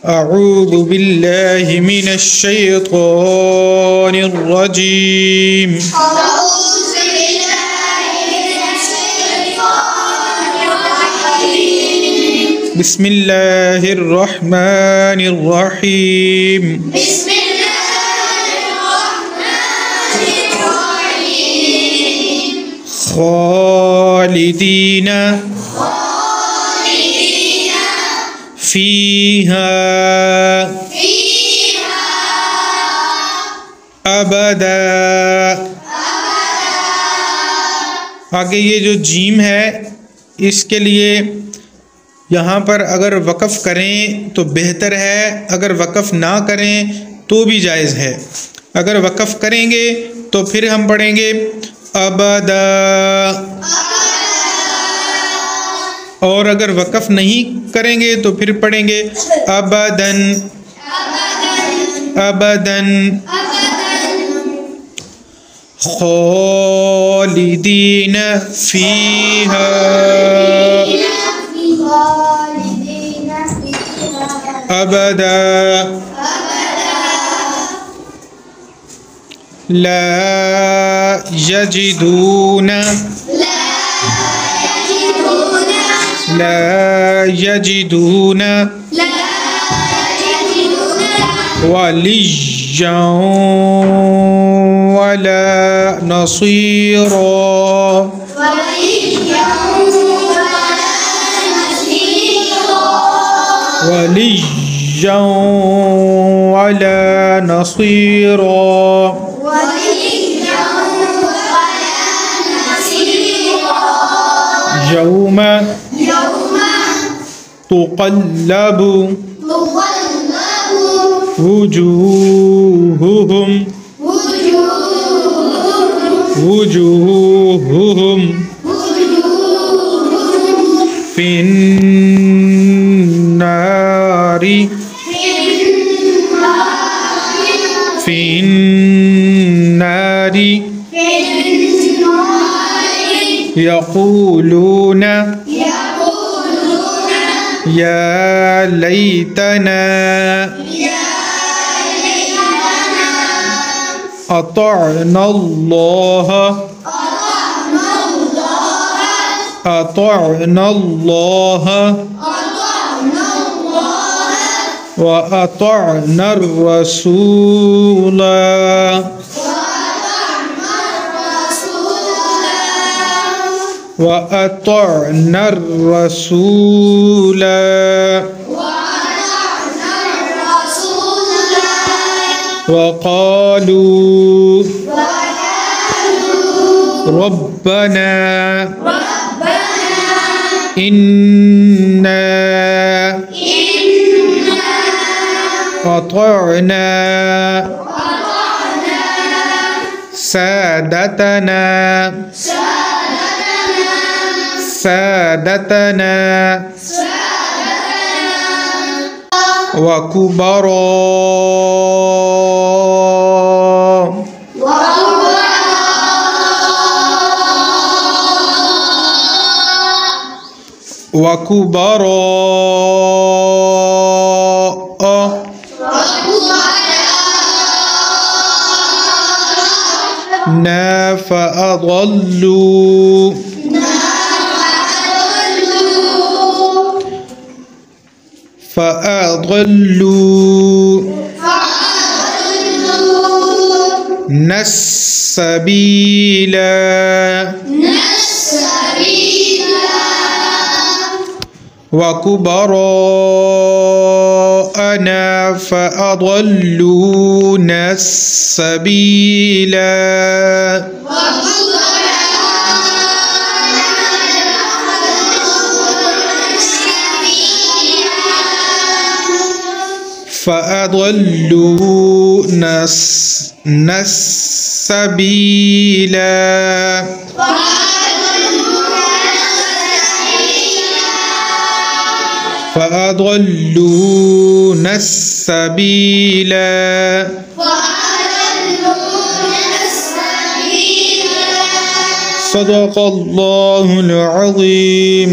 أعوذ بالله من الشيطان الرجيم. بسم الله الرحمن الرحيم. خالدين فيها अबदा। आगे ये जो जीम है इसके लिए यहाँ पर अगर वक़फ़ करें तो बेहतर है, अगर वक़फ़ ना करें तो भी जायज़ है। अगर वक़फ़ करेंगे तो फिर हम पढ़ेंगे अबदा, और अगर वक़फ़ नहीं करेंगे तो फिर पढ़ेंगे अबदन अबदन। खालिदीन फीहा अबदा ला यजिदून वलिय्यन वला नसीरा। वलिय्यन वला नसीरा। यौम तुक़ल्लबु वुजूहुहुम फिन्नारी यक़ूलून या लैतना अतअना अल्लाह व अतअना रसूल वक़ालू रब्बना इन्ना अतअना सादतना व कुबरा ना फ़अضल्लू नस्सबीला वकुबराअना फ़अضلूना السبيلا فأضلونا السبيلا فأضلونا السبيلا. صدق الله العظيم.